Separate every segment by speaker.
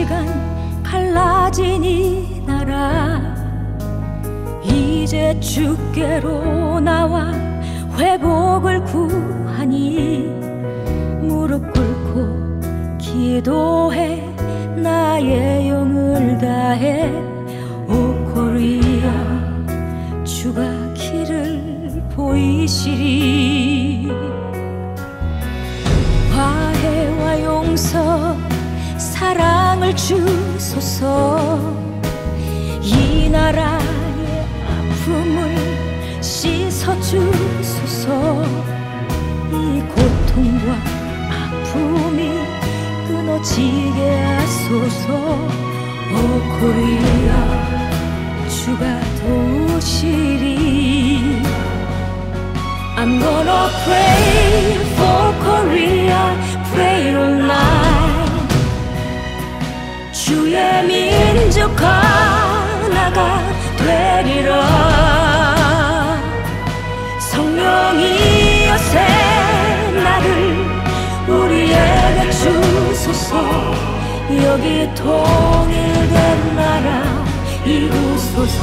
Speaker 1: 시간 갈라진 이 나라, 이제 주께로 나와 회복을 구하니 무릎 꿇고 기도해 나의 영을 다해. 오 코리아 주가 길을 보이시리. 화해와 용서 사랑을 주소서. 이 나라의 아픔을 씻어주소서. 이 고통과 아픔이 끊어지게 하소서. 오 코리아 주가 도우시리. I'm gonna pray for Korea, pray all night. 주의 민족 하나가 되리라. 성령이여 새 나를 우리에게 주소서. 여기 통일된 나라 이루소서.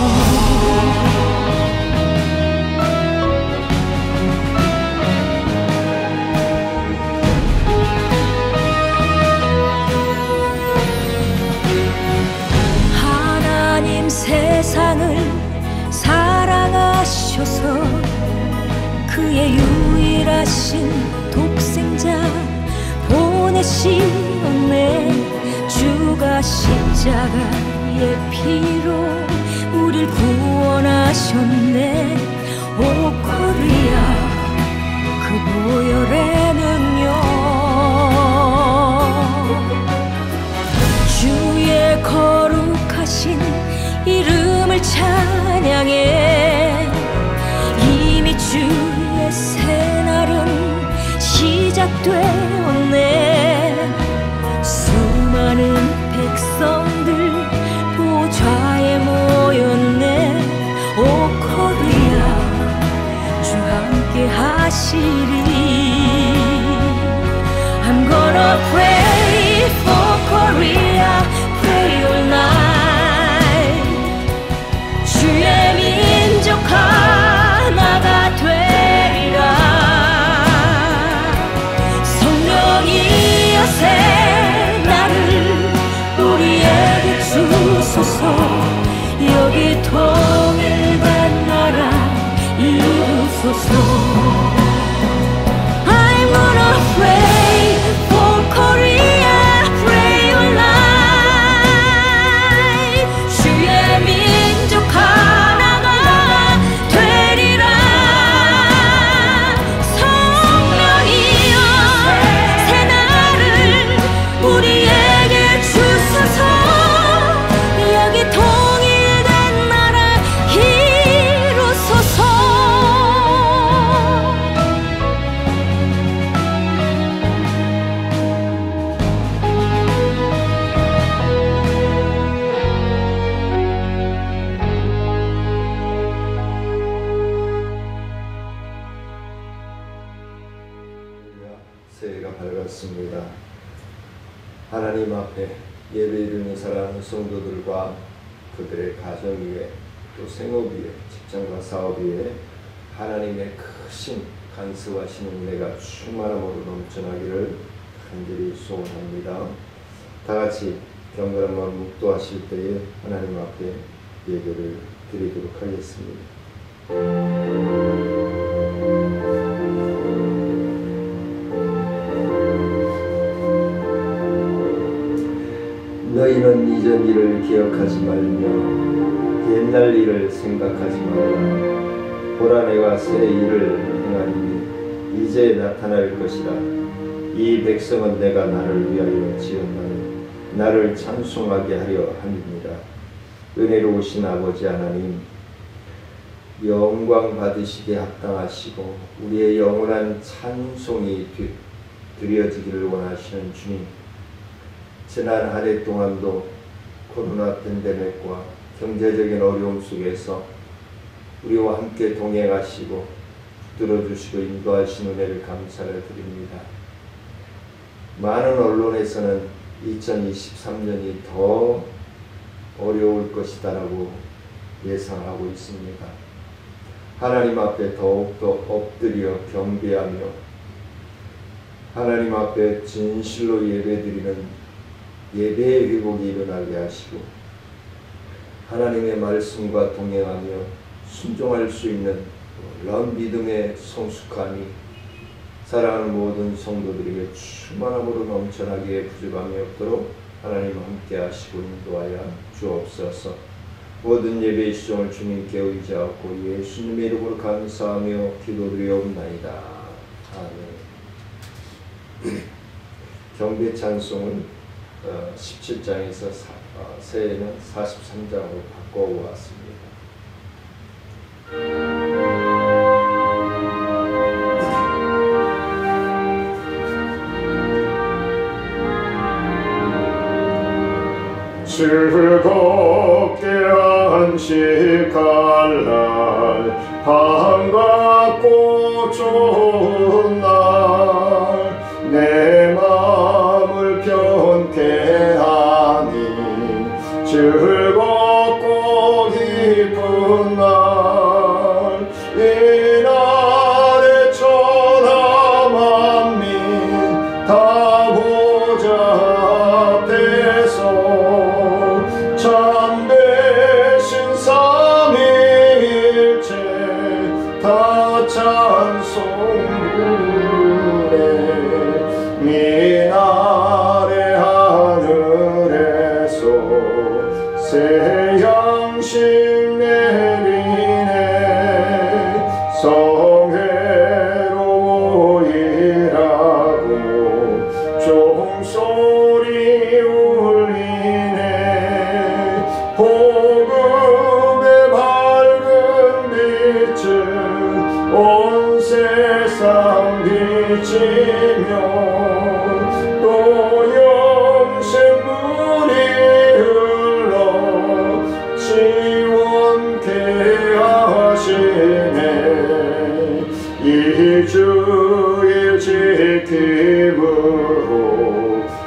Speaker 1: 세상을 사랑하셔서 그의 유일하신 독생자 보내시었네. 주가 십자가의 피로 우릴 구원하셨네. 오 코리아 그 보혈에는요 주의 거룩하신 이름을 찬양해. 이미 주의 새날은 시작되었네. 수많은 백성들 보좌에 모였네. 오 코리아 주 함께 하시리. I'm gonna pray for Korea, pray all night. 주의 민족 하나가 되리라. 성령이여 새 나를 우리에게 주소서. 여기 통일된 나라 이루소서. I'm gonna pray for Korea, pray all night. 주의 민족 하나가 되리라. 성령이여 새 나를 우리에게 주소서. 여기 통일된 나라 이루소서.
Speaker 2: 새해가 밝았습니다. 하나님 앞에 예배드리는 사랑하는 성도들과 그들의 가정 위에 또 생업 위에 직장과 사업 위에 하나님의 크신 간섭하시는 은혜가 충만함으로 넘쳐나기를 간절히 소원합니다. 다같이 경건한 마음 묵도하실 때에 하나님 앞에 예배를 드리도록 하겠습니다. 너희는 이전 일을 기억하지 말며 옛날 일을 생각하지 말라. 보라 내가 새 일을 행하리니 이제 나타날 것이라. 이 백성은 내가 나를 위하여 지었나니 나를 찬송하게 하려 함이니라. 은혜로우신 아버지 하나님, 영광 받으시기에 합당하시고 우리의 영원한 찬송이 드려지기를 원하시는 주님, 지난 한 해 동안도 코로나 팬데믹과 경제적인 어려움 속에서 우리와 함께 동행하시고 들어주시고 인도하신 은혜를 감사를 드립니다. 많은 언론에서는 2023년이 더 어려울 것이다라고 예상하고 있습니다. 하나님 앞에 더욱더 엎드려 경배하며 하나님 앞에 진실로 예배드리는 예배의 회복이 일어나게 하시고 하나님의 말씀과 동행하며 순종할 수 있는 놀라운 믿음의 성숙함이 사랑하는 모든 성도들에게 충만함으로 넘쳐나게 부족함이 없도록 하나님 함께 하시고 인도하여 주옵소서. 모든 예배의 시종을 주님께 의지하고 예수님의 이름으로 감사하며 기도드리옵나이다. 아멘. 경배 찬송은 17장에서 새해는 43장으로 바꿔왔습니다.
Speaker 3: 즐겁게 안식할 날 반갑고 좋은 날 내 마음을 편케 하니 즐겁고 기쁜 날 이날에 천하 만민 다 보좌 앞에서 참되신 삼위일체 다 찬송 부르네. 미나래 하늘에서 새 양식 내리네. 성회로 모이라고 종소리 울리네. 복음의 밝은 빛을 온 세상 비치며 또 영생물이 흘러 지원케 하시네. 이 주일 지킴으로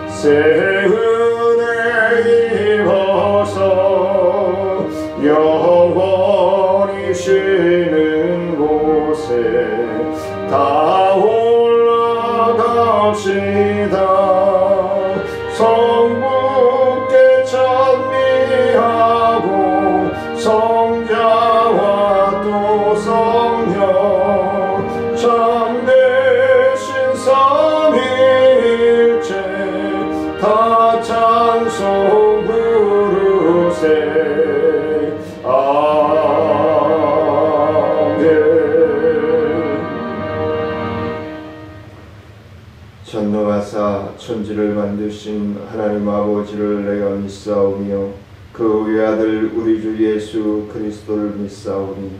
Speaker 3: 새 은혜 입어서 영원히 쉬는 곳에 다 올라갑시다. 성부께 찬미하고 성자와 또 성령 참되신 삼위일체 다 찬송 부르세.
Speaker 2: 전능하사 천지를 만드신 하나님 아버지를 내가 믿사오며 그 외아들 우리 주 예수 그리스도를 믿사오니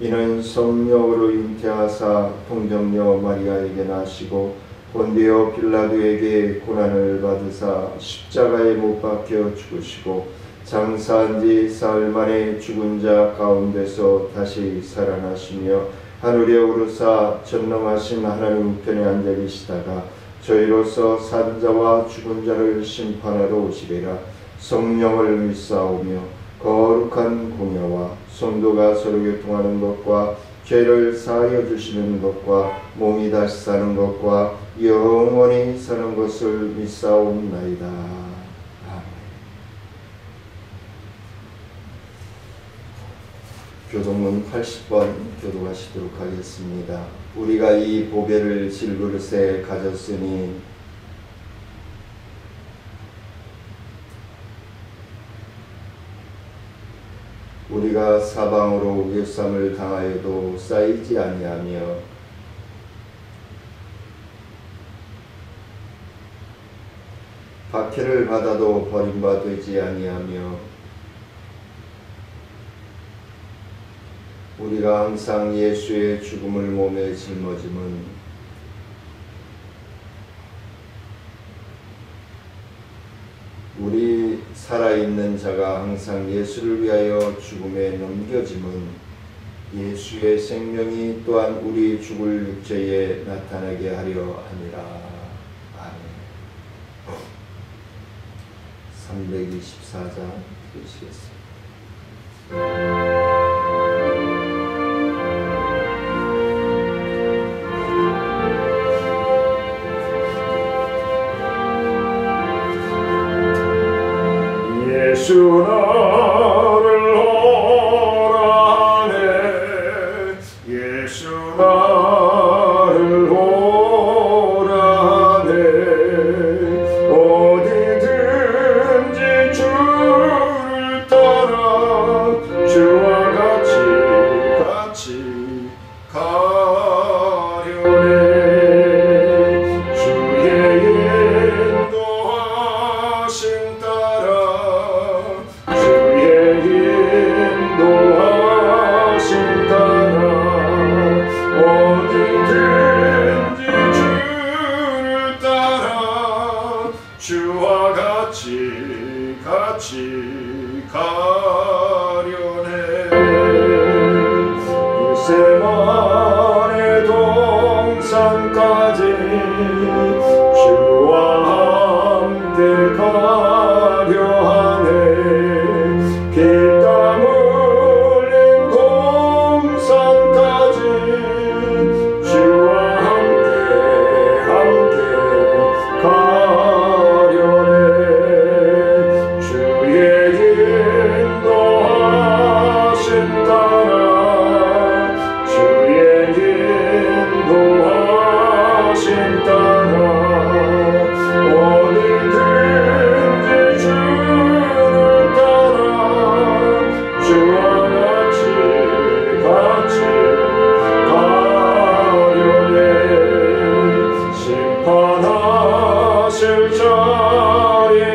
Speaker 2: 이는 성령으로 잉태하사 동정녀 마리아에게 나시고 본디오 빌라도에게 고난을 받으사 십자가에 못 박혀 죽으시고 장사한 지 사흘 만에 죽은 자 가운데서 다시 살아나시며 하늘에 오르사 전능하신 하나님 우편에 앉아 계시다가 저희로서 산자와 죽은 자를 심판하러 오시리라. 성령을 믿사오며 거룩한 공예와 성도가 서로 교통하는 것과 죄를 사하여 주시는 것과 몸이 다시 사는 것과 영원히 사는 것을 믿사옵나이다. 아멘. 교동문 80번 교독하시도록 하겠습니다. 우리가 이 보배를 질그릇에 가졌으니 우리가 사방으로 외삼을 당하여도 쌓이지 아니하며 박해를 받아도 버림받지 아니하며 우리가 항상 예수의 죽음을 몸에 짊어짐은 우리 살아있는 자가 항상 예수를 위하여 죽음에 넘겨짐은 예수의 생명이 또한 우리 죽을 육체에 나타나게 하려 함이라. 아멘. 324장 보시겠습니다.
Speaker 3: 예수 나를 오라네 예수 나를 오라네 어디든지 주를 따라 주와 같이 가려네 주의 인도하심 따라 주의 인도하심 따라 어디든지 주를 따라 주와 같이 가려네 세만의 동산까지 주와 함께 가려 하네 피땀 흘린 동산까지 주와 함께 가려네 주의 인도하심 따라 주의 인도하심 따라 어디든지 주를 따라 주와 같이 가려네 심판하실 자리까지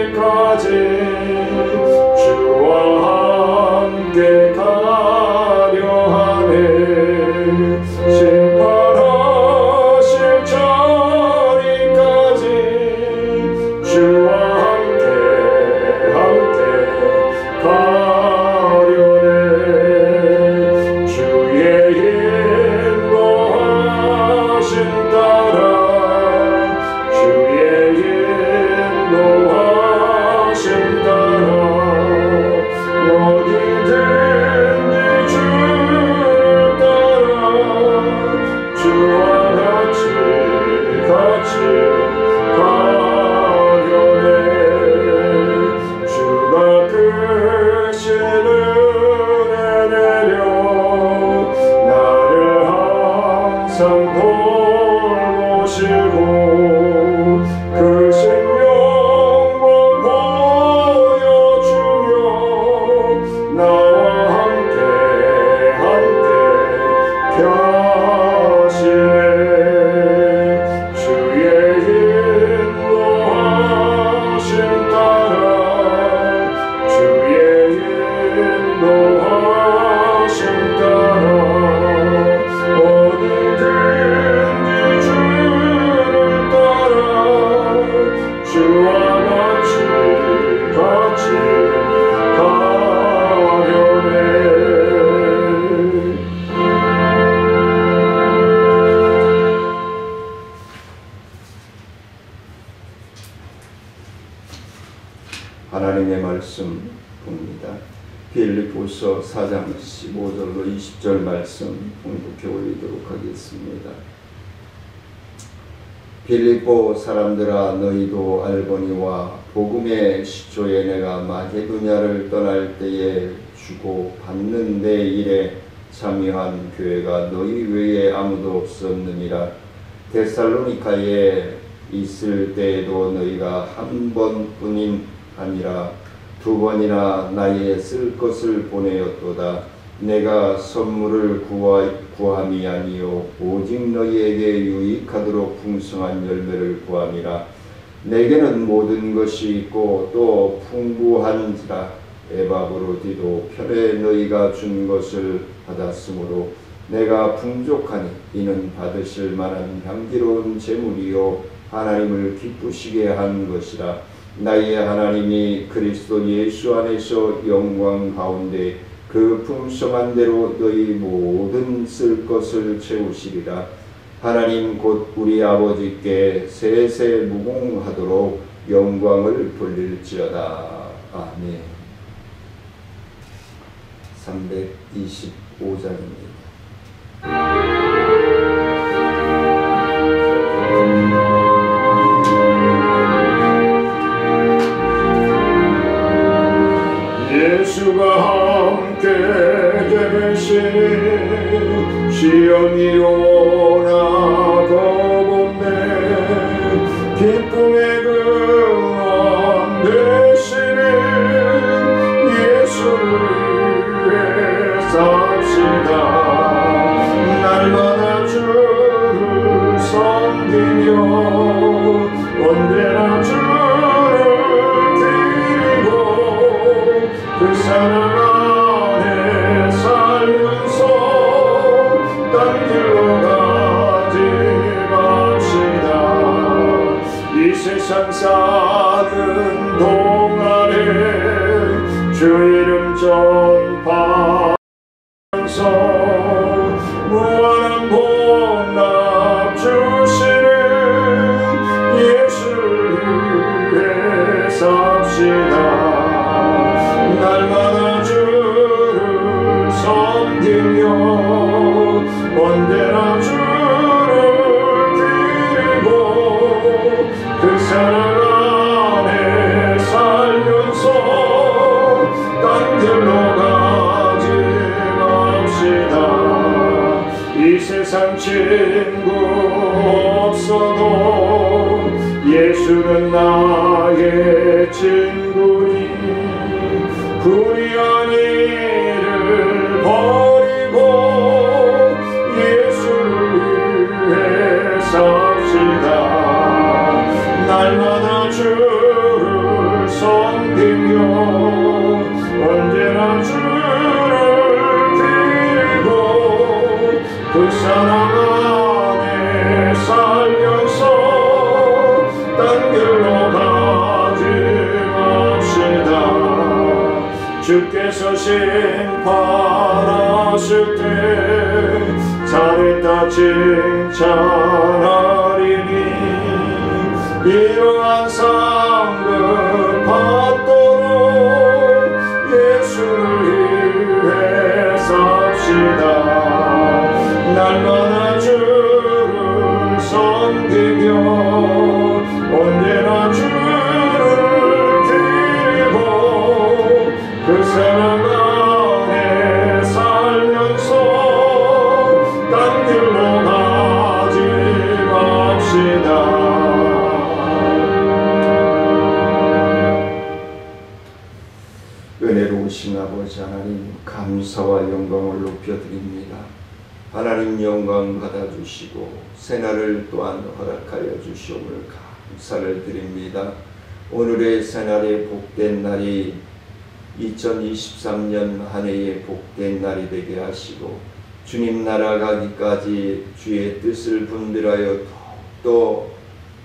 Speaker 3: 주와 함께 가려 하네 심판하실 자리까지 주와 함께 가려네 주의 인도하심 따라 주의 인도하심 따라 어디든지 주를 따라 주와 같이 가려네 주가 크신 은혜 내려 나를 항상 돌보시고 크신 영광 보여주며 나와 함께 펴시네 주의 인도하심 따라 주의 인도하심 따라 어디든지 주를 따라 주와 같이 가려네
Speaker 2: 하나님의 말씀 봅니다. 빌립보서 4장 15절로 20절 말씀 봉독해 올리도록 하겠습니다. 빌립보 사람들아 너희도 알거니와 복음의 시초에 내가 마게도냐를 떠날 때에 주고 받는 내 일에 참여한 교회가 너희 외에 아무도 없었느니라. 데살로니가에 있을 때에도 너희가 한 번뿐인 아니라 두 번이나 나의 쓸 것을 보내었도다. 내가 선물을 구함이 아니요 오직 너희에게 유익하도록 풍성한 열매를 구함이라. 내게는 모든 것이 있고 또 풍부한지라. 에바브로디도 편에 너희가 준 것을 받았으므로 내가 풍족하니 이는 받으실 만한 향기로운 제물이요 하나님을 기쁘시게 한 것이라. 나의 하나님이 그리스도 예수 안에서 영광 가운데 그 풍성한 대로 너희 모든 쓸 것을 채우시리라. 하나님 곧 우리 아버지께 세세 무궁하도록 영광을 돌릴지어다. 아멘. 325장입니다.
Speaker 3: 예수가 함께 계시니 시험이 오나 겁없네. 기쁨의 근원 되시니 예수를 위해 삽시다. 날마다 주를 섬기며 언제나 주를 드리고 그 사랑 안에 살면서 딴 길로 가지 맙시다. 이 세상 사는 동안에 주 이름 전파하면서 무한한 복락 주시는 예수를 위해 삽시다. 날마다 주를 섬기며 언제나 주를 드리고 그 사랑 안에 살면서 딴 길로 가지 맙시다. 이 세상 친구 없어도 예수는 나의 친구니 불의한 일을 버리고 예수를 위해 삽시다. 날마다 주를 섬기며 언제나 주를 드리고 그 사랑 안에 살면서 딴 길로 가지 맙시다. 주께서 심판하실 때 잘했다 칭찬하리니 이러한 상급 받도록 예수를 위해 삽시다. 날마다 주를 섬기며 언제나 주를 드리고 그 사랑 안에 살면서 딴 길로 가지 맙시다.
Speaker 2: 은혜로우신 아버지 하나님, 감사와 영광을 높여드립니다. 하나님 영광 받아주시고 새날을 또한 허락하여 주시옵을 감사를 드립니다. 오늘의 새날의 복된 날이 2023년 한 해의 복된 날이 되게 하시고 주님 나라 가기까지 주의 뜻을 분별하여 더욱더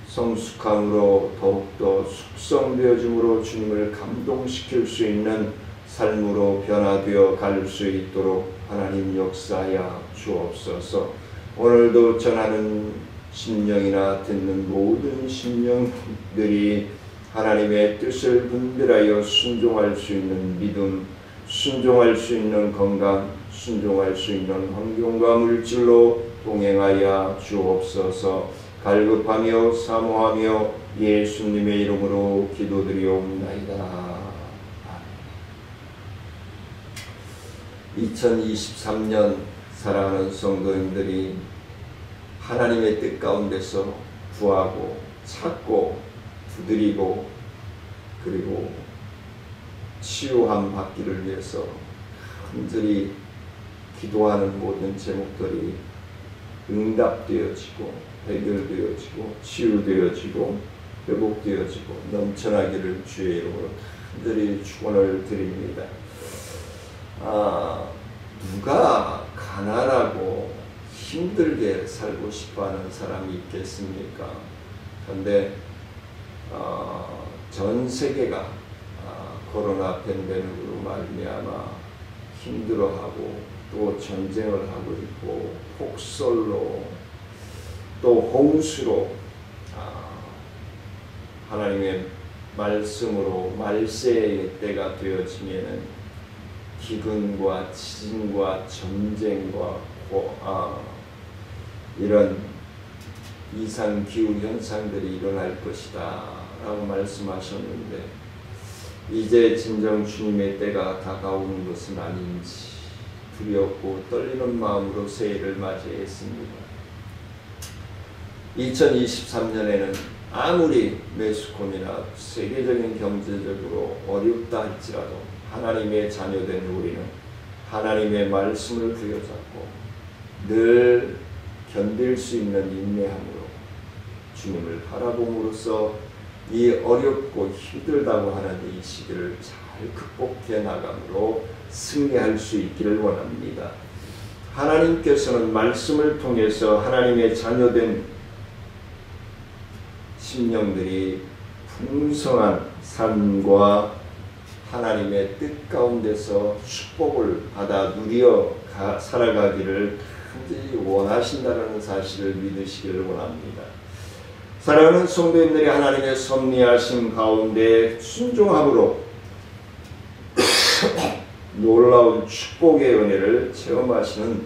Speaker 2: 성숙함으로 더욱더 숙성되어짐으로 주님을 감동시킬 수 있는 삶으로 변화되어 갈 수 있도록 하나님 역사하여 주옵소서. 오늘도 전하는 심령이나 듣는 모든 심령들이 하나님의 뜻을 분별하여 순종할 수 있는 믿음, 순종할 수 있는 건강, 순종할 수 있는 환경과 물질로 동행하여 주옵소서. 갈급하며 사모하며 예수님의 이름으로 기도드리옵나이다. 2023년 사랑하는 성도님들이 하나님의 뜻 가운데서 구하고 찾고 두드리고 그리고 치유함 받기를 위해서 간절히 기도하는 모든 제목들이 응답되어지고 해결되어지고 치유되어지고 회복되어지고 넘쳐나기를 주의 이름으로 간절히 축원을 드립니다. 누가 가난하고 힘들게 살고 싶어하는 사람이 있겠습니까? 그런데 전 세계가 코로나 팬데믹으로 말미암아 힘들어하고 또 전쟁을 하고 있고 폭설로 또 홍수로 하나님의 말씀으로 말세의 때가 되어지면은 기근과 지진과 전쟁과 이런 이상 기후 현상들이 일어날 것이다 라고 말씀하셨는데, 이제 진정 주님의 때가 다가오는 것은 아닌지 두렵고 떨리는 마음으로 새해를 맞이했습니다. 2023년에는 아무리 매스컴이나 세계적인 경제적으로 어렵다 할지라도 하나님의 자녀된 우리는 하나님의 말씀을 부여잡고 늘 견딜 수 있는 인내함으로 주님을 바라봄으로써 이 어렵고 힘들다고 하는 이 시기를 잘 극복해 나감으로 승리할 수 있기를 원합니다. 하나님께서는 말씀을 통해서 하나님의 자녀된 심령들이 풍성한 삶과 하나님의 뜻 가운데서 축복을 받아 누려 살아가기를 간절히 원하신다는 사실을 믿으시기를 원합니다. 사랑하는 성도님들이 하나님의 섭리하심 가운데 순종함으로 놀라운 축복의 은혜를 체험하시는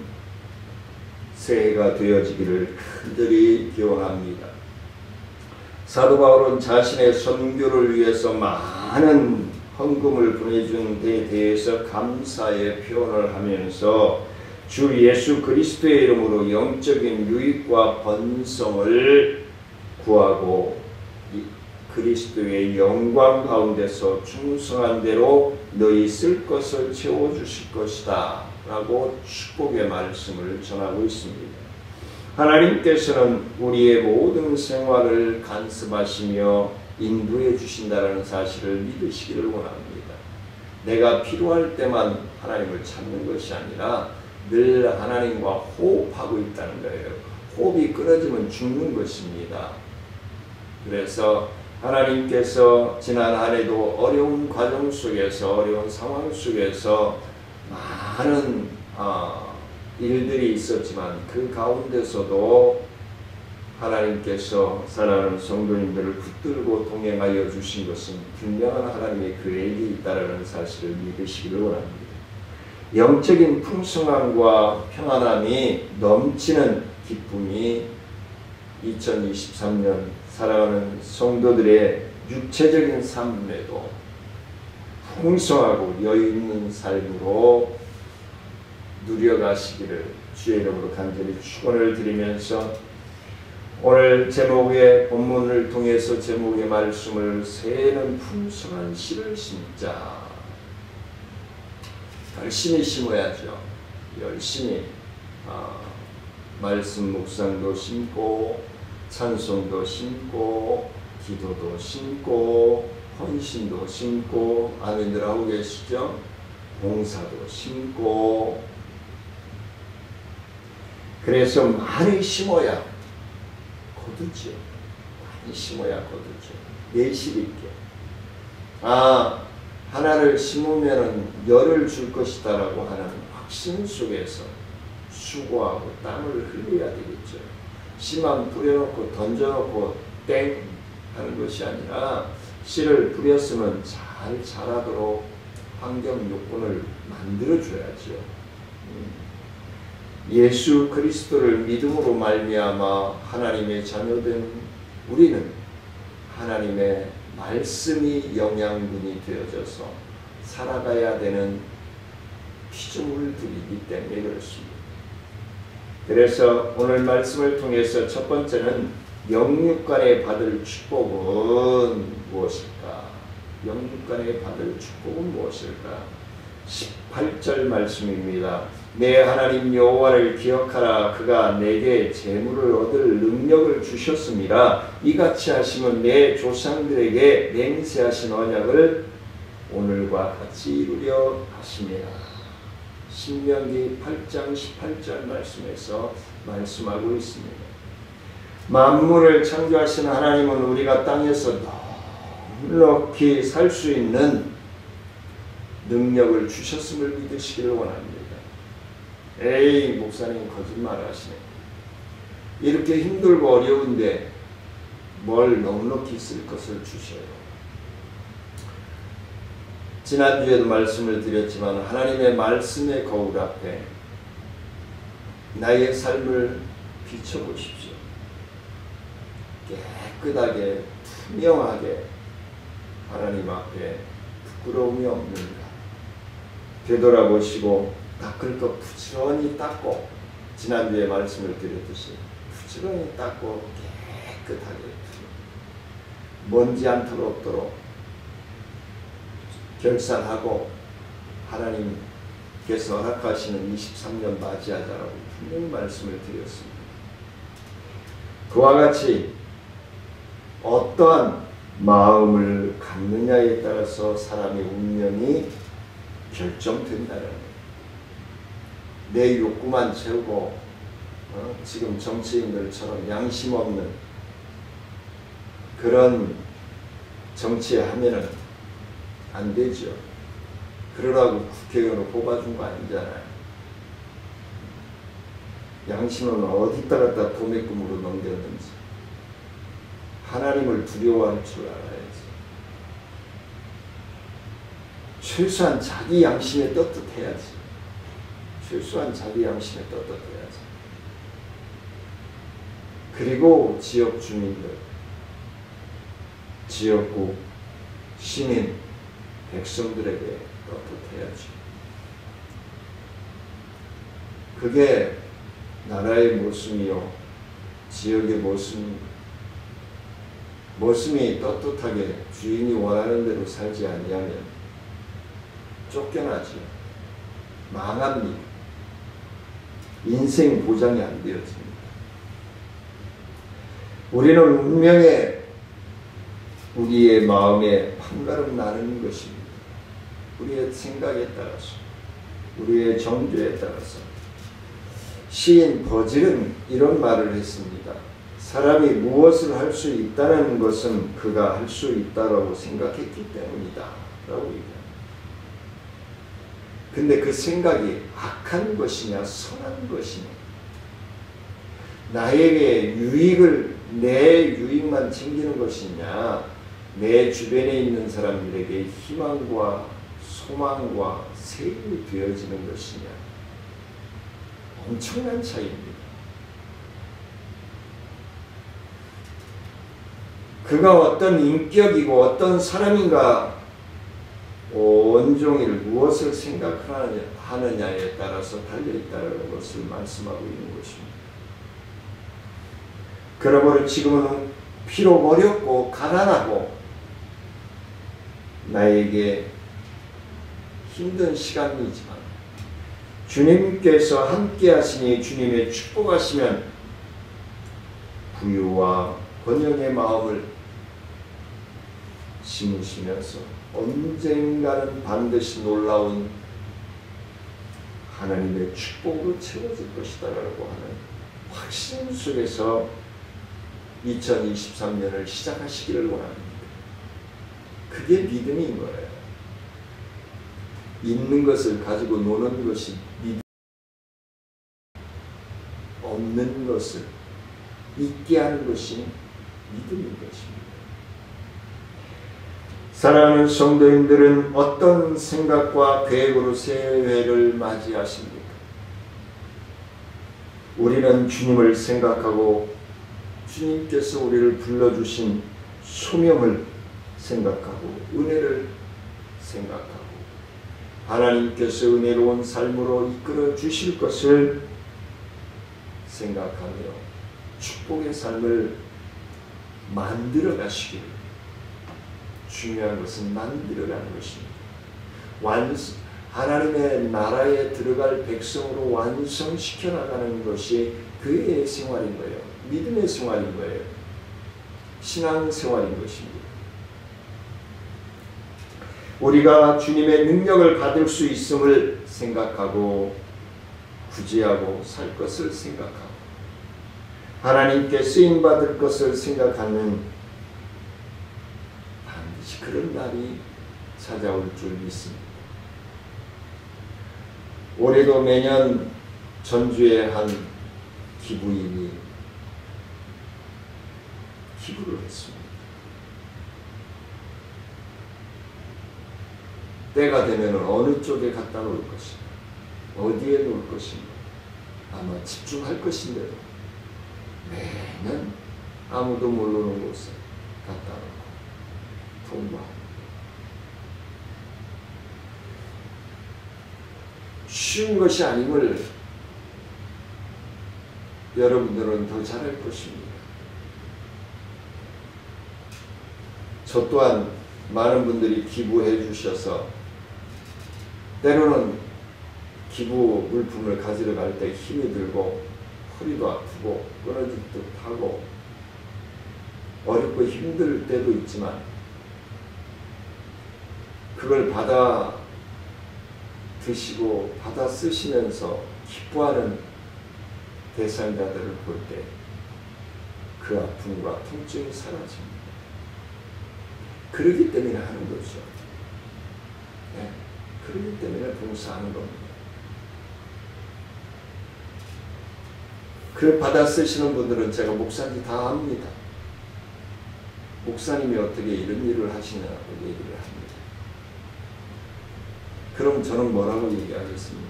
Speaker 2: 새해가 되어지기를 간절히 기원합니다. 사도 바울은 자신의 선교를 위해서 많은 헌금을 보내준 데 대해서 감사의 표현을 하면서 주 예수 그리스도의 이름으로 영적인 유익과 번성을 구하고 그리스도의 영광 가운데서 충성한 대로 너희 쓸 것을 채워주실 것이다 라고 축복의 말씀을 전하고 있습니다. 하나님께서는 우리의 모든 생활을 간섭하시며 인도해 주신다는 사실을 믿으시기를 원합니다. 내가 필요할 때만 하나님을 찾는 것이 아니라 늘 하나님과 호흡하고 있다는 거예요. 호흡이 끊어지면 죽는 것입니다. 그래서 하나님께서 지난 한 해도 어려운 과정 속에서 어려운 상황 속에서 많은 일들이 있었지만 그 가운데서도 하나님께서 사랑하는 성도님들을 붙들고 동행하여 주신 것은 분명한 하나님의 계획이 있다는 사실을 믿으시기를 원합니다. 영적인 풍성함과 평안함이 넘치는 기쁨이 2023년 사랑하는 성도들의 육체적인 삶에도 풍성하고 여유 있는 삶으로 누려가시기를 주의 이름으로 간절히 축원을 드리면서 오늘 제목의 본문을 통해서 제목의 말씀을 새해는 풍성한 씨를 심자. 열심히 심어야죠. 열심히 말씀 묵상도 심고 찬송도 심고 기도도 심고 헌신도 심고 아멘들 하고 계시죠? 봉사도 심고. 그래서 많이 심어야 거두죠. 많이 심어야 거두죠. 내실 있게. 하나를 심으면 열을 줄 것이다라고 하는 확신 속에서 수고하고 땀을 흘려야 되겠죠. 씨만 뿌려놓고 던져놓고 땡 하는 것이 아니라 씨를 뿌렸으면 잘 자라도록 환경 요건을 만들어줘야죠. 예수 그리스도를 믿음으로 말미암아 하나님의 자녀된 우리는 하나님의 말씀이 영양분이 되어져서 살아가야 되는 피조물들이기 때문에 그렇습니다. 그래서 오늘 말씀을 통해서 첫 번째는 영육간에 받을 축복은 무엇일까? 영육간에 받을 축복은 무엇일까? 18절 말씀입니다. 내 하나님 여호와를 기억하라. 그가 내게 재물을 얻을 능력을 주셨습니다. 이같이 하시면 내 조상들에게 맹세하신 언약을 오늘과 같이 이루려 하심이라. 신명기 8장 18절 말씀에서 말씀하고 있습니다. 만물을 창조하신 하나님은 우리가 땅에서 넉넉히 살 수 있는 능력을 주셨음을 믿으시기를 원합니다. 에이, 목사님 거짓말 하시네. 이렇게 힘들고 어려운데 뭘 넉넉히 쓸 것을 주셔요. 지난주에도 말씀을 드렸지만 하나님의 말씀의 거울 앞에 나의 삶을 비춰보십시오. 깨끗하게 투명하게 하나님 앞에 부끄러움이 없는가 되돌아보시고 닦을 것 부지런히 닦고, 지난주에 말씀을 드렸듯이 부지런히 닦고 깨끗하게 먼지 한 털 없도록 결산하고 하나님께서 허락하시는 23년 맞이하자라고 분명히 말씀을 드렸습니다. 그와 같이 어떠한 마음을 갖느냐에 따라서 사람의 운명이 결정된다는 거예요. 내 욕구만 채우고 지금 정치인들처럼 양심 없는 그런 정치하면은 안 되죠. 그러라고 국회의원을 뽑아준 거 아니잖아요. 양심은 어디다 갖다 도매금으로 넘겼는지 하나님을 두려워할 줄 알아야지. 최소한 자기 양심에 떳떳해야지. 최소한 자기 양심에 떳떳해야지. 그리고 지역 주민들, 지역구, 시민, 백성들에게 떳떳해야지. 그게 나라의 모습이요, 지역의 모습이 떳떳하게 주인이 원하는 대로 살지 아니하면 쫓겨나지, 망합니다. 인생 보장이 안 되어집니다. 우리는 운명에 우리의 마음에 판가름 나누는 것입니다. 우리의 생각에 따라서, 우리의 정죄에 따라서. 시인 버질은 이런 말을 했습니다. 사람이 무엇을 할 수 있다는 것은 그가 할 수 있다고 생각했기 때문이다 라고 얘기합니다. 근데 그 생각이 악한 것이냐 선한 것이냐, 나에게 내 유익만 챙기는 것이냐, 내 주변에 있는 사람들에게 희망과 소망과 세임이 되어지는 것이냐, 엄청난 차이입니다. 그가 어떤 인격이고 어떤 사람인가 온종일 무엇을 생각하느냐에 따라서 달려있다는 것을 말씀하고 있는 것입니다. 그러므로 지금은 피로 어렵고 가난하고 나에게 힘든 시간이지만 주님께서 함께 하시니 주님의 축복하시면 부유와 번영의 마음을 심으시면서 언젠가는 반드시 놀라운 하나님의 축복으로 채워질 것이다 라고 하는 확신 속에서 2023년을 시작하시기를 원합니다. 그게 믿음인 거예요. 있는 것을 가지고 노는 것이 믿음, 없는 것을 있게 하는 것이 믿음인 것입니다. 사랑하는 성도님들은 어떤 생각과 계획으로 새해를 맞이하십니까? 우리는 주님을 생각하고 주님께서 우리를 불러주신 소명을 생각하고 은혜를 생각하고 하나님께서 은혜로운 삶으로 이끌어 주실 것을 생각하며 축복의 삶을 만들어 가시기를, 중요한 것은 만들어가는 것입니다. 하나님의 나라에 들어갈 백성으로 완성시켜 나가는 것이 그의 생활인 거예요. 믿음의 생활인 거예요. 신앙 생활인 것입니다. 우리가 주님의 능력을 받을 수 있음을 생각하고 구제하고 살 것을 생각하고 하나님께 쓰임받을 것을 생각하는 반드시 그런 날이 찾아올 줄 믿습니다. 올해도 매년 전주에 한 기부인이 기부를 했습니다. 때가 되면 어느 쪽에 갖다 놓을 것인가, 어디에 놓을 것인가, 아마 집중할 것인데도 매년 아무도 모르는 곳에 갖다 놓고 통보합니다. 쉬운 것이 아님을 여러분들은 더 잘할 것입니다. 저 또한 많은 분들이 기부해 주셔서 때로는 기부 물품을 가지러 갈 때 힘이 들고 허리도 아프고 끊어질 듯하고 어렵고 힘들 때도 있지만 그걸 받아 드시고 받아 쓰시면서 기뻐하는 대상자들을 볼 때 그 아픔과 통증이 사라집니다. 그러기 때문에 하는 거죠. 네, 그러기 때문에 봉사하는 겁니다. 그 받아 쓰시는 분들은 제가 목사님 다 압니다. 목사님이 어떻게 이런 일을 하시냐고 얘기를 합니다. 그럼 저는 뭐라고 얘기하겠습니까?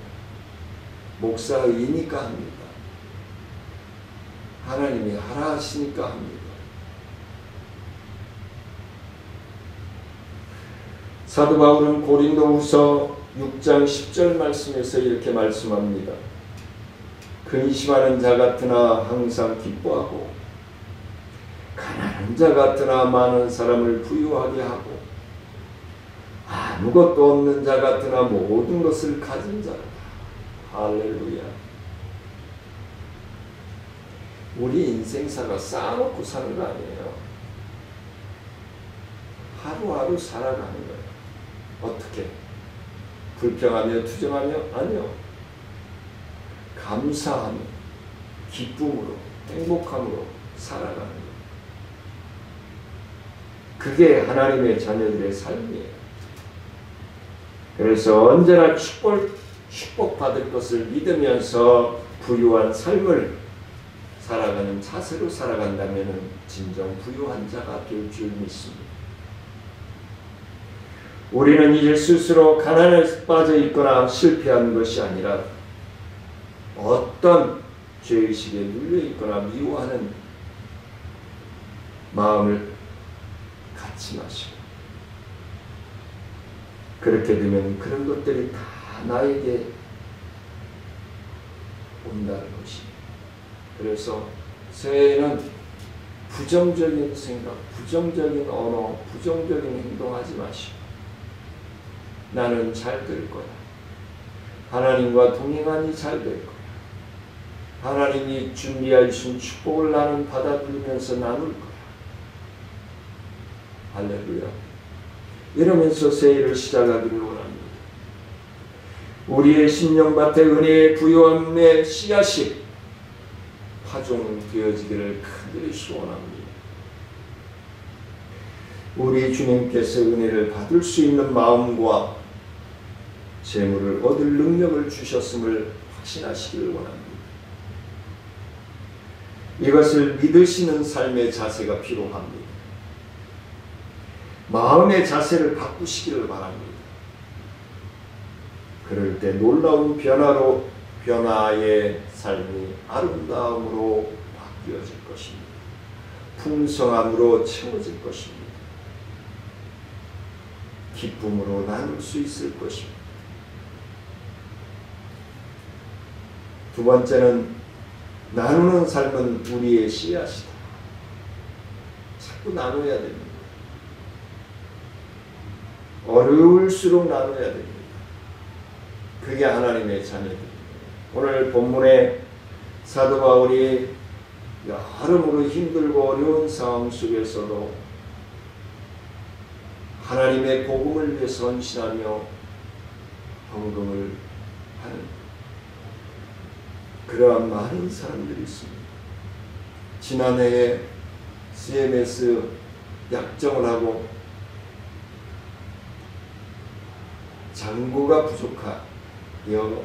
Speaker 2: 목사이니까 합니다. 하나님이 하라 하시니까 합니다. 사도 바울은 고린도후서 6장 10절 말씀에서 이렇게 말씀합니다. 근심하는 자 같으나 항상 기뻐하고 가난한 자 같으나 많은 사람을 부유하게 하고 아무것도 없는 자 같으나 모든 것을 가진 자라. 할렐루야. 우리 인생사가 쌓아놓고 사는 거 아니에요. 하루하루 살아가는 거예요. 어떻게? 불평하며 투정하며? 아니요. 감사하며 기쁨으로 행복함으로 살아가는 거예요. 그게 하나님의 자녀들의 삶이에요. 그래서 언제나 축복받을 것을 믿으면서 부유한 삶을 살아가는 자세로 살아간다면 진정 부유한 자가 될 줄 믿습니다. 우리는 이제 스스로 가난에 빠져 있거나 실패한 것이 아니라 어떤 죄의식에 눌려 있거나 미워하는 마음을 갖지 마시고 그렇게 되면 그런 것들이 다 나에게 온다는 것입니다. 그래서 새해에는 부정적인 생각, 부정적인 언어, 부정적인 행동하지 마시고 나는 잘 될 거야. 하나님과 동행하니 잘 될 거야. 하나님이 준비하신 축복을 나는 받아들이면서 나눌 거야. 할렐루야. 이러면서 새해를 시작하기를 원합니다. 우리의 심령밭에 은혜의 부요함의 씨앗이 파종되어지기를 간절히 소원합니다. 우리 주님께서 은혜를 받을 수 있는 마음과 재물을 얻을 능력을 주셨음을 확신하시기를 원합니다. 이것을 믿으시는 삶의 자세가 필요합니다. 마음의 자세를 바꾸시기를 바랍니다. 그럴 때 놀라운 변화의 삶이 아름다움으로 바뀌어질 것입니다. 풍성함으로 채워질 것입니다. 기쁨으로 나눌 수 있을 것입니다. 두 번째는 나누는 삶은 우리의 씨앗이다. 자꾸 나눠야 됩니다. 어려울수록 나눠야 됩니다. 그게 하나님의 자녀들입니다. 오늘 본문에 사도 바울이 여러모로 힘들고 어려운 상황 속에서도 하나님의 복음을 위해 헌신하며 헌금을 하는 그러한 많은 사람들이 있습니다. 지난해에 CMS 약정을 하고 잔고가 부족하여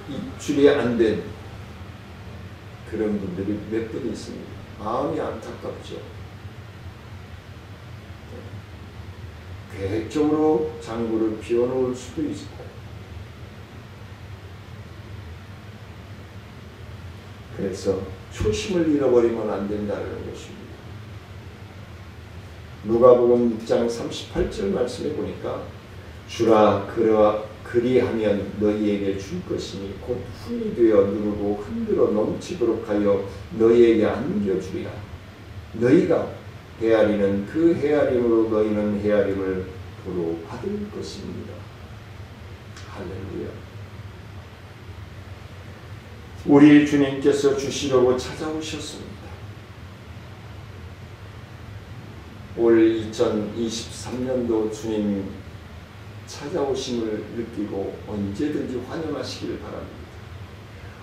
Speaker 2: 입출이 안 된 그런 분들이 몇 분 있습니다. 마음이 안타깝죠. 계획적으로 장구를 비워놓을 수도 있고, 그래서 초심을 잃어버리면 안 된다는 것입니다. 누가복음 6장 38절 말씀에 보니까 주라 그리하면 너희에게 줄 것이니 곧 훈이 되어 누르고 흔들어 넘치도록 하여 너희에게 안겨주리라. 너희가 헤아리는 그 헤아림으로 너희는 헤아림을 도로 받을 것입니다. 할렐루야. 우리 주님께서 주시려고 찾아오셨습니다. 올 2023년도 주님 찾아오심을 느끼고 언제든지 환영하시기를 바랍니다.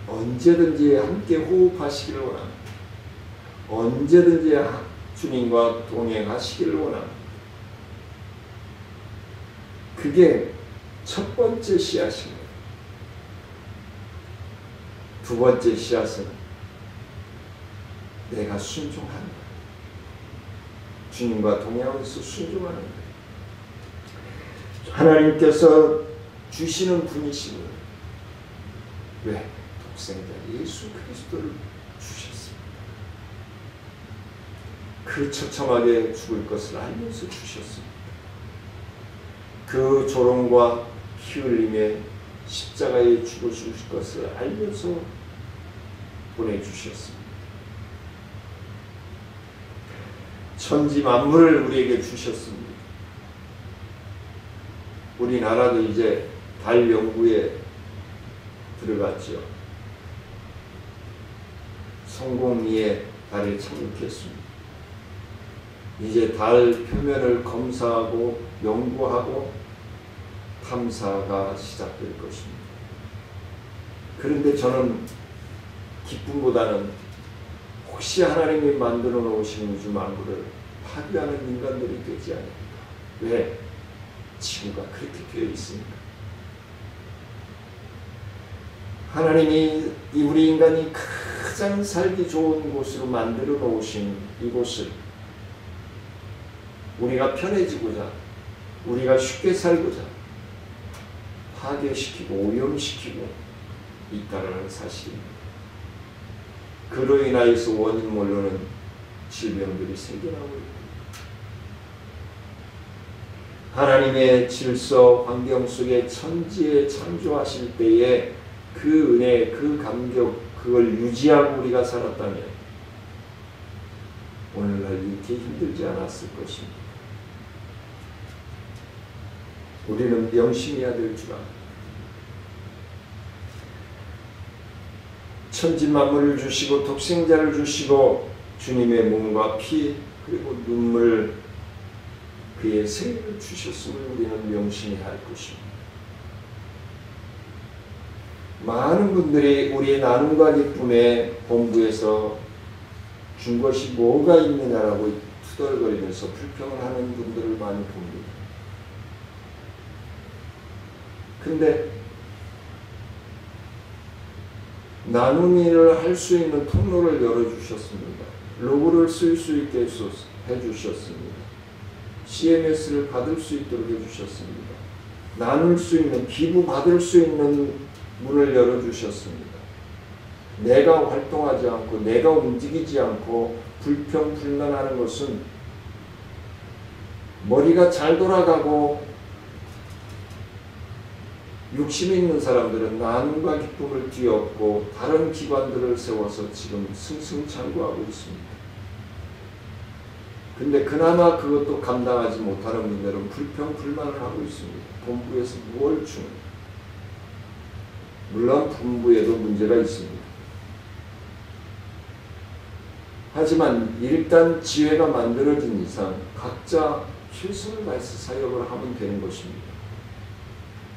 Speaker 2: 언제든지 함께 호흡하시기를 원합니다. 언제든지 주님과 동행하시기를 원합니다. 그게 첫 번째 씨앗입니다. 두 번째 씨앗은 내가 순종하는 것. 주님과 동행하면서 순종하는 것. 하나님께서 주시는 분이시니 왜? 독생자 예수 그리스도를 주셨습니다. 그 처참하게 죽을 것을 알면서 주셨습니다. 그 조롱과 피 흘림에 십자가에 죽으실 것을 알면서 보내주셨습니다. 천지 만물을 우리에게 주셨습니다. 우리나라도 이제 달 연구에 들어갔죠. 성공리에 달에 착륙했습니다. 이제 달 표면을 검사하고 연구하고 탐사가 시작될 것입니다. 그런데 저는 기쁨보다는 혹시 하나님이 만들어 놓으신 우주 만물을 파괴하는 인간들이 되지 않을까. 왜? 지구가 그렇게 되어 있습니까? 하나님이 우리 인간이 가장 살기 좋은 곳으로 만들어 놓으신 이곳을 우리가 편해지고자, 우리가 쉽게 살고자 파괴시키고 오염시키고 있다는 사실입니다. 그로 인하여서 원인 모르는 질병들이 생겨나고 있고, 하나님의 질서 환경 속에 천지에 창조하실 때에 그 은혜, 그 감격, 그걸 유지하고 우리가 살았다면 오늘날 이렇게 힘들지 않았을 것입니다. 우리는 명심해야 될 줄 압니다. 천지만물을 주시고 독생자를 주시고 주님의 몸과 피 그리고 눈물 그의 생명을 주셨음을 우리는 명심해야 할 것입니다. 많은 분들이 우리의 나눔과 기쁨에 본부에서 준 것이 뭐가 있느냐라고 투덜거리면서 불평을 하는 분들을 많이 봅니다. 근데 나눔 일을 할 수 있는 통로를 열어주셨습니다. 로고를 쓸 수 있게 해주셨습니다. CMS를 받을 수 있도록 해주셨습니다. 나눌 수 있는, 기부 받을 수 있는 문을 열어주셨습니다. 내가 활동하지 않고 내가 움직이지 않고 불평불만하는 것은 머리가 잘 돌아가고 욕심이 있는 사람들은 나눔과 기쁨을 뒤엎고 다른 기관들을 세워서 지금 승승장구하고 있습니다. 근데 그나마 그것도 감당하지 못하는 분들은 불평불만을 하고 있습니다. 본부에서 뭘 주는? 물론 본부에도 문제가 있습니다. 하지만 일단 지회가 만들어진 이상 각자 최선을 다해서 사역을 하면 되는 것입니다.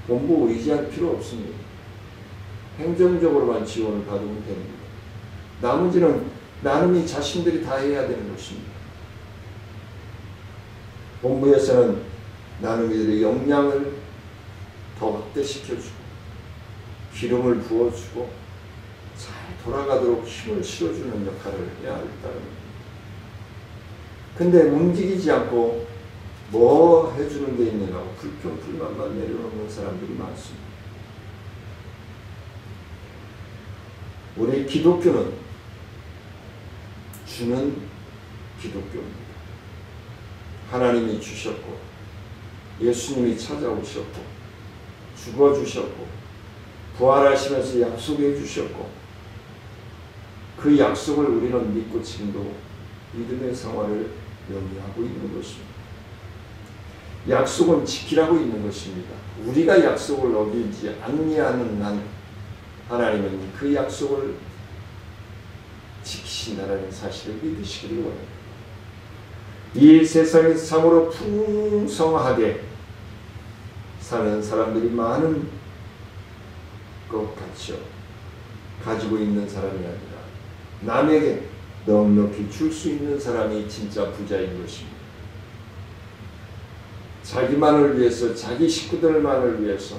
Speaker 2: 본부 의지할 필요 없습니다. 행정적으로만 지원을 받으면 됩니다. 나머지는 나눔이 자신들이 다 해야 되는 것입니다. 본부에서는 나눔이들의 역량을 더 확대시켜주고 기름을 부어주고 잘 돌아가도록 힘을 실어주는 역할을 해야 한다는 겁니다. 근데 움직이지 않고 뭐 해주는 게 있느냐고 불평 불만만 내려놓는 사람들이 많습니다. 우리 기독교는 주는 기독교입니다. 하나님이 주셨고 예수님이 찾아오셨고 죽어주셨고 부활하시면서 약속해 주셨고 그 약속을 우리는 믿고 지금도 믿음의 생활을 영위하고 있는 것입니다. 약속은 지키라고 있는 것입니다. 우리가 약속을 어기지 아니하는 한 하나님은 그 약속을 지키신다는 사실을 믿으시기를 원합니다. 이 세상에서 참으로 풍성하게 사는 사람들이 많은 것 같죠. 가지고 있는 사람이 아니라 남에게 넉넉히 줄 수 있는 사람이 진짜 부자인 것입니다. 자기만을 위해서, 자기 식구들만을 위해서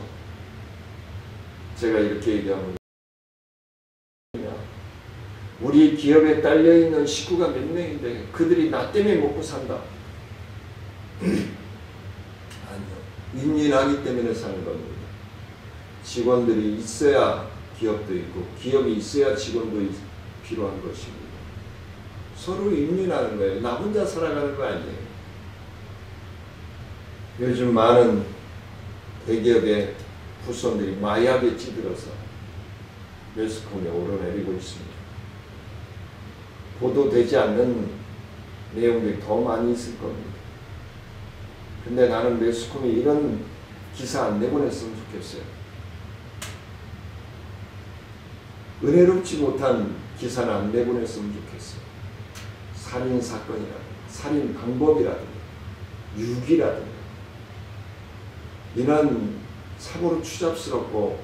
Speaker 2: 제가 이렇게 얘기하면 우리 기업에 딸려있는 식구가 몇 명인데 그들이 나 때문에 먹고 산다. 아니요. 윈윈하기 때문에 사는 겁니다. 직원들이 있어야 기업도 있고 기업이 있어야 직원도 필요한 것입니다. 서로 윈윈하는 거예요. 나 혼자 살아가는 거 아니에요. 요즘 많은 대기업의 후손들이 마약에 찌들어서 매스컴에 오르내리고 있습니다. 보도되지 않는 내용들이 더 많이 있을 겁니다. 근데 나는 매스컴이 이런 기사 안 내보냈으면 좋겠어요. 은혜롭지 못한 기사는 안 내보냈으면 좋겠어요. 살인사건이라든가 살인 방법이라든가 유기라든가 이런 사고로 추잡스럽고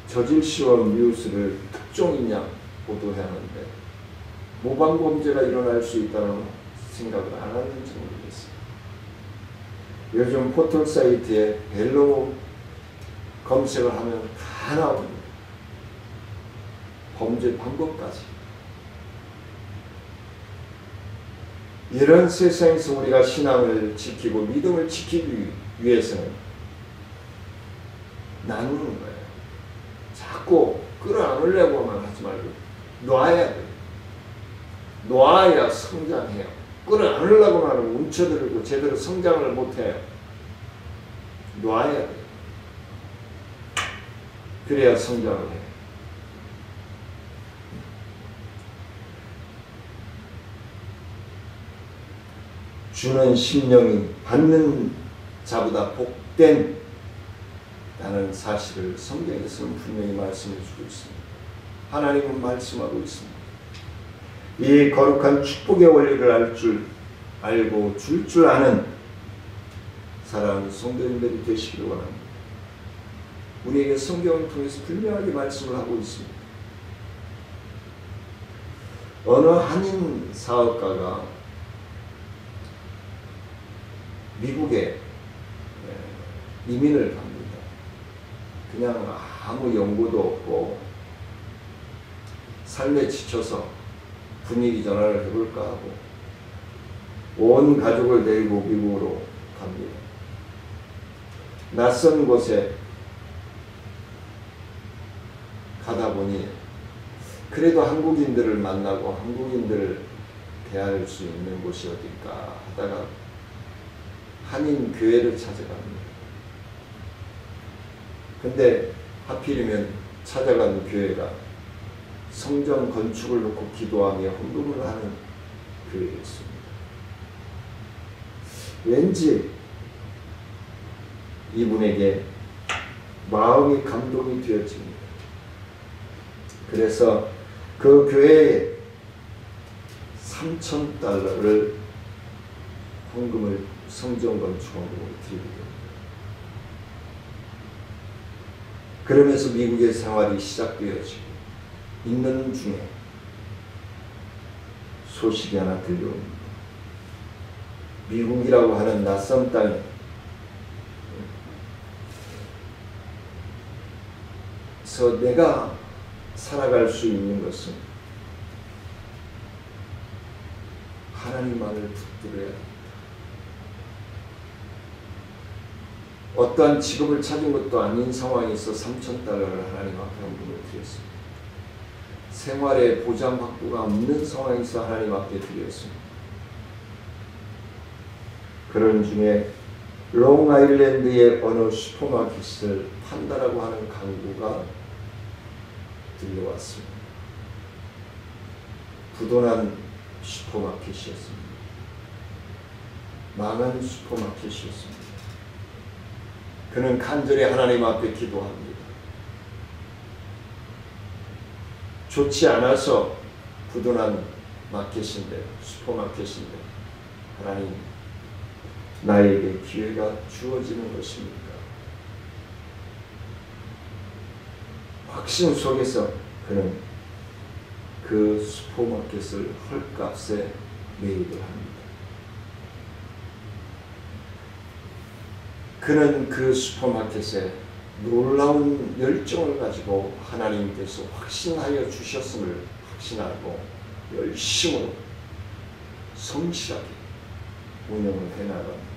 Speaker 2: 저질스러운 뉴스를 특종이냐 보도해야 하는데 모방범죄가 일어날 수 있다는 생각을 안 하는지 모르겠어요. 요즘 포털 사이트에 벨로 검색을 하면 다 나옵니다. 범죄 방법까지. 이런 세상에서 우리가 신앙을 지키고 믿음을 지키기 위해서는 나누는 거예요. 자꾸 끌어안으려고만 하지 말고 놔야 돼요. 놔야 성장해요. 끌어안으려고만 하면 움켜들고 제대로 성장을 못해요. 놔야 돼요. 그래야 성장을 해요. 주는 심령이 받는 자보다 복된 라는 사실을 성경에서는 분명히 말씀해 주고 있습니다. 하나님은 말씀하고 있습니다. 이 거룩한 축복의 원리를 알고 줄 아는 사랑하는 성도님들이 되시기를 원합니다. 우리에게 성경을 통해서 분명하게 말씀을 하고 있습니다. 어느 한인 사업가가 미국에 이민을 갑니다. 그냥 아무 연고도 없고 삶에 지쳐서 분위기 전환을 해볼까 하고 온 가족을 데리고 미국으로 갑니다. 낯선 곳에 가다 보니 그래도 한국인들을 만나고 한국인들을 대할 수 있는 곳이 어딜까 하다가 한인 교회를 찾아갑니다. 근데 하필이면 찾아간 교회가 성전 건축을 놓고 기도하며 헌금을 하는 교회였습니다. 왠지 이분에게 마음이 감동이 되어집니다. 그래서 그 교회에 $3,000를 헌금을 성전 건축 헌금으로 드리게 됩니다. 그러면서 미국의 생활이 시작되어지고 있는 중에 소식이 하나 들려옵니다. 미국이라고 하는 낯선 땅에 서 내가 살아갈 수 있는 것은 하나님만을 붙들어야 합니다. 어떠한 직업을 찾은 것도 아닌 상황에서 3,000달러를 하나님 앞에 헌금을 드렸습니다. 생활에 보장 확보가 없는 상황에서 하나님 앞에 드렸습니다. 그런 중에 롱아일랜드의 어느 슈퍼마켓을 판다라고 하는 광고가 들려왔습니다. 부도난 슈퍼마켓이었습니다. 망한 슈퍼마켓이었습니다. 그는 간절히 하나님 앞에 기도합니다. 좋지 않아서 부도난 마켓인데, 슈퍼마켓인데, 하나님, 나에게 기회가 주어지는 것입니까? 확신 속에서 그는 그 슈퍼마켓을 헐값에 매입을 합니다. 그는 그 슈퍼마켓에 놀라운 열정을 가지고 하나님께서 확신하여 주셨음을 확신하고 열심으로 성실하게 운영을 해나갑니다.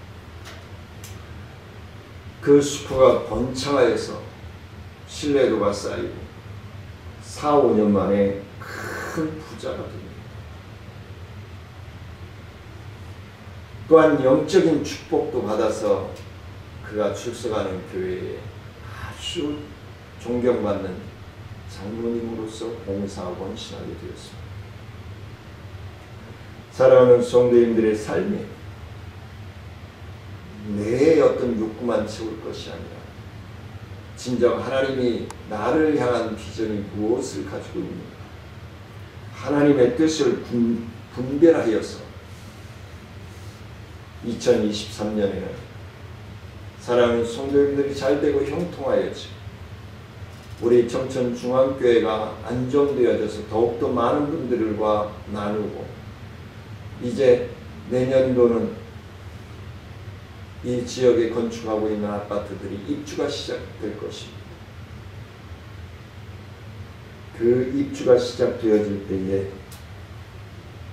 Speaker 2: 그 슈퍼가 번창하여서 신뢰도가 쌓이고 4, 5년 만에 큰 부자가 됩니다. 또한 영적인 축복도 받아서 그가 출석하는 교회에 아주 존경받는 장로님으로서 봉사하고 헌신하게 되었습니다. 사랑하는 성도님들의 삶이 내 어떤 욕구만 채울 것이 아니라 진정 하나님이 나를 향한 비전이 무엇을 가지고 있는가, 하나님의 뜻을 분별하여서 2023년에는 사랑하는 성도님들이 잘되고 형통하였지, 우리 청천중앙교회가 안정되어져서 더욱더 많은 분들과 나누고, 이제 내년도는 이 지역에 건축하고 있는 아파트들이 입주가 시작될 것입니다. 그 입주가 시작되어질 때에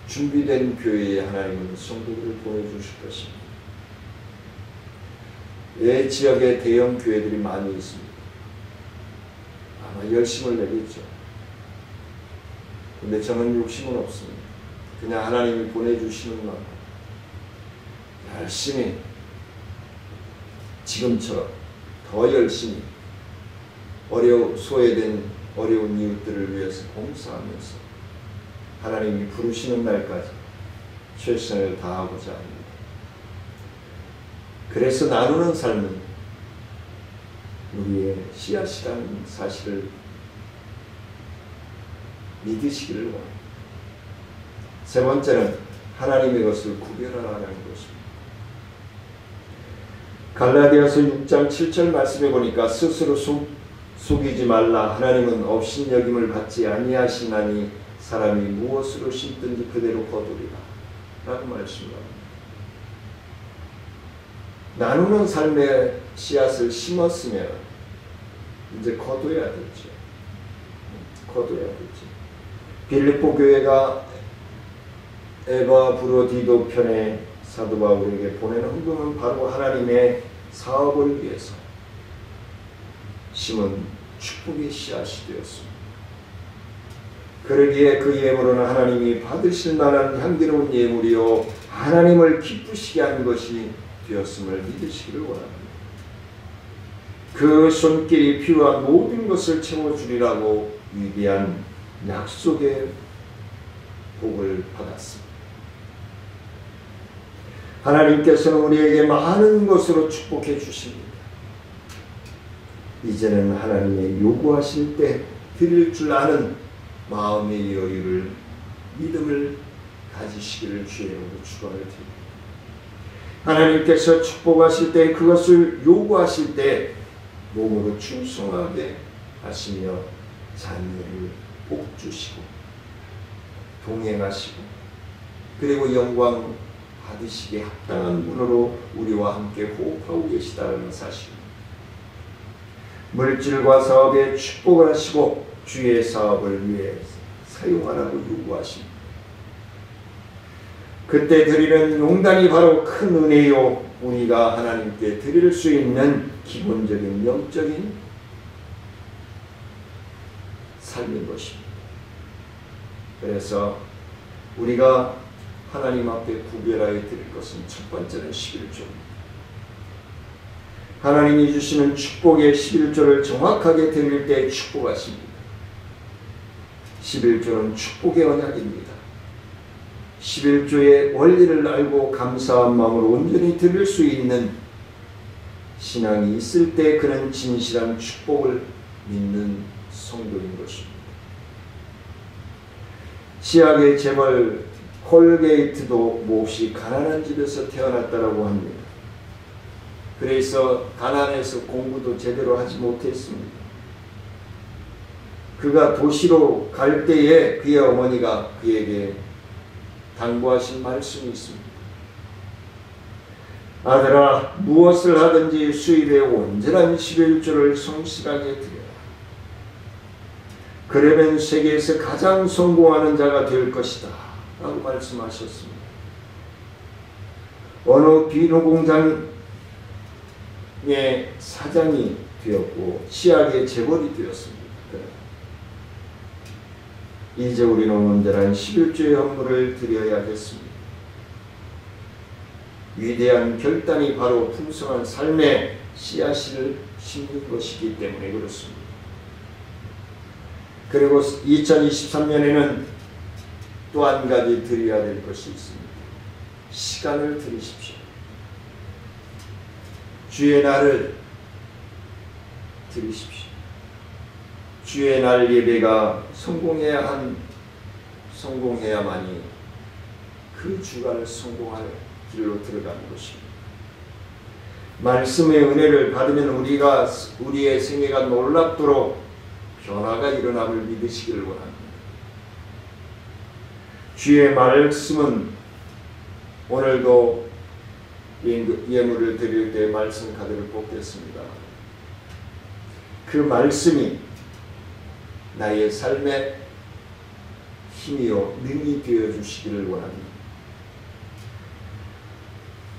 Speaker 2: 준비된 교회에 하나님은 성도들을 보내주실 것입니다. 내 지역에 대형 교회들이 많이 있습니다. 아마 열심을 내겠죠. 근데 저는 욕심은 없습니다. 그냥 하나님이 보내주시는 만큼 열심히, 지금처럼 더 열심히 소외된 어려운 이웃들을 위해서 봉사하면서 하나님이 부르시는 날까지 최선을 다하고자 합니다. 그래서 나누는 삶은 우리의 씨앗이라는 사실을 믿으시기를 원합니다. 세 번째는 하나님의 것을 구별하라는 것입니다. 갈라디아서 6장 7절 말씀해 보니까 스스로 속이지 말라. 하나님은 업신여김을 받지 아니하시나니 사람이 무엇으로 심든지 그대로 거두리라 라고 말씀합니다. 나누는 삶의 씨앗을 심었으면 이제 거둬야겠죠. 빌립보 교회가 에바브로디도 편에 사도 바울에게 보낸 헌금은 바로 하나님의 사업을 위해서 심은 축복의 씨앗이 되었습니다. 그러기에 그 예물은 하나님이 받으실 만한 향기로운 예물이요 하나님을 기쁘시게 한 것이 되었음을 믿으시기를 원합니다. 그 손길이 필요한 모든 것을 채워주리라고 위대한 약속의 복을 받았습니다. 하나님께서는 우리에게 많은 것으로 축복해 주십니다. 이제는 하나님의 요구하실 때 드릴 줄 아는 마음의 여유를, 믿음을 가지시기를 주의 이름으로 축원을 드립니다. 하나님께서 축복하실 때, 그것을 요구하실 때 몸으로 충성하게 하시며 자녀를 복주시고 동행하시고 그리고 영광 받으시기에 합당한 분으로 우리와 함께 호흡하고 계시다는 사실입니다. 물질과 사업에 축복을 하시고 주의 사업을 위해 사용하라고 요구하십니다. 그때 드리는 용단이 바로 큰 은혜요, 우리가 하나님께 드릴 수 있는 기본적인 영적인 삶인 것입니다. 그래서 우리가 하나님 앞에 구별하여 드릴 것은 첫 번째는 11조입니다. 하나님이 주시는 축복의 11조를 정확하게 드릴 때 축복하십니다. 11조는 축복의 언약입니다. 11조의 원리를 알고 감사한 마음으로 온전히 드릴 수 있는 신앙이 있을 때 그는 진실한 축복을 믿는 성도인 것입니다. 시약의 재벌 콜게이트도 몹시 가난한 집에서 태어났다고 합니다. 그래서 가난해서 공부도 제대로 하지 못했습니다. 그가 도시로 갈 때에 그의 어머니가 그에게 당부하신 말씀이 있습니다. 아들아, 무엇을 하든지 수입의 온전한 11조를 성실하게 드려라. 그러면 세계에서 가장 성공하는 자가 될 것이다 라고 말씀하셨습니다. 어느 비누 공장의 사장이 되었고 시약의 재벌이 되었습니다. 이제 우리는 온전한 11조의 헌물을 드려야겠습니다. 위대한 결단이 바로 풍성한 삶의 씨앗을 심는 것이기 때문에 그렇습니다. 그리고 2023년에는 또 한 가지 드려야 될 것이 있습니다. 시간을 드리십시오. 주의 날을 드리십시오. 주의 날 예배가 성공해야만이 그 주간을 성공할 길로 들어가는 것입니다. 말씀의 은혜를 받으면 우리의 생애가 놀랍도록 변화가 일어남을 믿으시기를 원합니다. 주의 말씀은 오늘도 예물을 드릴 때 말씀 카드를 뽑겠습니다. 그 말씀이 나의 삶의 힘이요 능이 되어 주시기를 원합니다.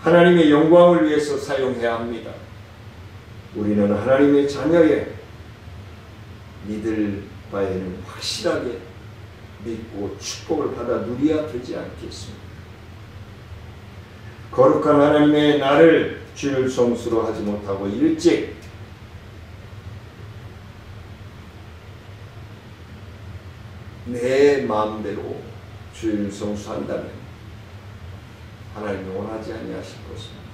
Speaker 2: 하나님의 영광을 위해서 사용해야 합니다. 우리는 하나님의 자녀의 믿을 바에는 확실하게 믿고 축복을 받아 누려야 되지 않겠습니까? 거룩한 하나님의 날을 주일 성수로 하지 못하고 일찍 내 마음대로 주일 성수한다면 하나님이 원하지 아니하실 것입니다.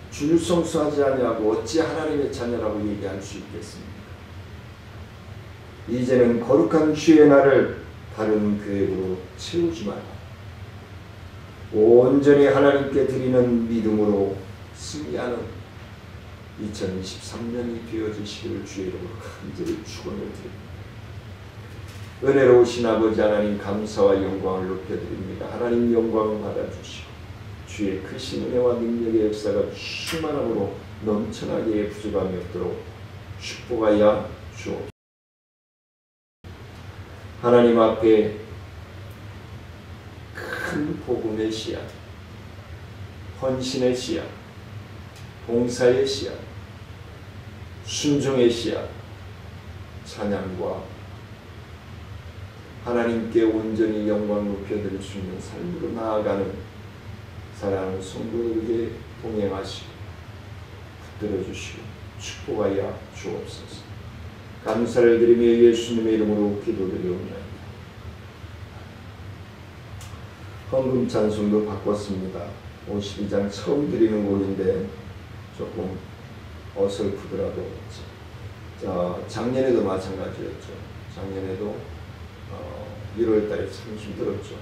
Speaker 2: 주일 성수하지 아니하고 어찌 하나님의 자녀라고 얘기할 수 있겠습니까? 이제는 거룩한 주의 날을 다른 계획으로 채우지 말고 온전히 하나님께 드리는 믿음으로 승리하는 2023년이 되어지시기를 주의 이름으로 간절히 축원을 드립니다. 은혜로우신 아버지 하나님 감사와 영광을 높여드립니다. 하나님 영광을 받아주시고 주의 크신 은혜와 능력의 역사가 충만함으로 넘쳐나게 부족함이 없도록 축복하여 주옵소서. 하나님 앞에 큰 복음의 씨앗, 헌신의 씨앗, 봉사의 씨앗, 순종의 씨앗, 찬양과 하나님께 온전히 영광을 높여드릴 수 있는 삶으로 나아가는 사랑하는 성도들에게 동행하시고 붙들어 주시고 축복하여 주옵소서. 감사를 드리며 예수님의 이름으로 기도드리옵나이다. 헌금 찬송도 바꿨습니다. 52장 처음 드리는 곡인데 조금 어설프더라도 작년에도 마찬가지였죠. 작년에도 1월달에 참 힘들었죠.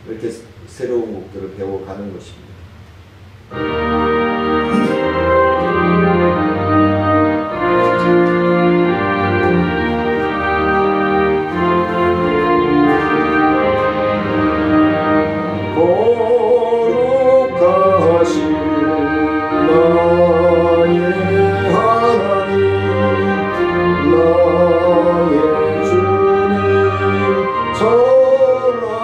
Speaker 2: 이렇게 새로운 곡들을 배워가는 것입니다.
Speaker 3: 나의 주님 전하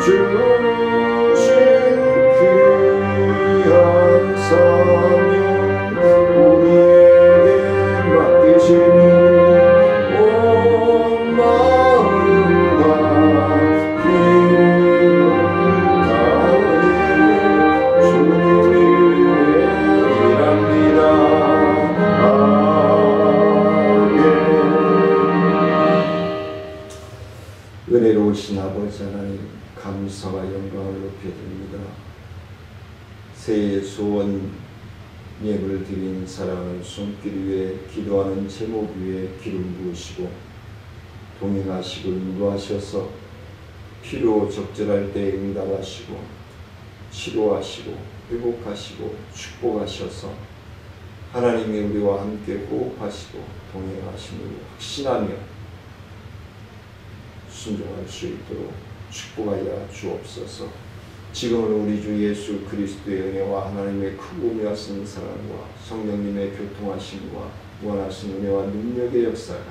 Speaker 3: 주신 귀한 사명 우리에게 맡기시니 온 마음과 힘을 다해 주님을 일합니다.
Speaker 2: 은혜로우신 아버지 하나님, 감사와 영광을 높여드립니다. 새해 소원 예물을 드린 사랑하는 손길 위에 기도하는 제목 위에 기름 부으시고 동행하시고 인도하셔서 필요 적절할 때 응답하시고 치료하시고 회복하시고 축복하셔서 하나님이 우리와 함께 호흡하시고 동행하심을 확신하며 순종할 수 있도록 축복하여 주옵소서. 지금은 우리 주 예수 그리스도의 은혜와 하나님의 크고 미하신 사랑과 성령님의 교통하심과 원하신 은혜와 능력의 역사가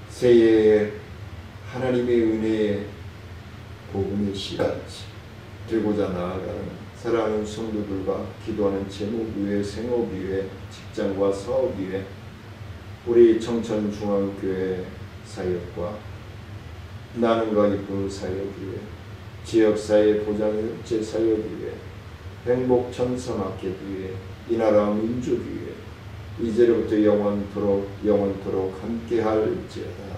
Speaker 2: 새해에 하나님의 은혜의 복음의 시간지 들고자 나아가는 사랑하는 성도들과 기도하는 제목 위에 생업 위에 직장과 사업 위에 우리 청천중앙교회 사역과 나눔과 기쁨 사역 위에 지역사회 보장협재 사역 위에 행복천사마켓 위에 이 나라 민족 위에 이제로부터 영원토록 함께할지어다.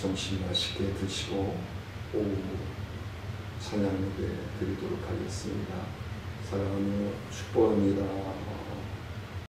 Speaker 2: 점심 맛있게 드시고 오후 찬양 예배 드리도록 하겠습니다. 사랑하며 축복합니다.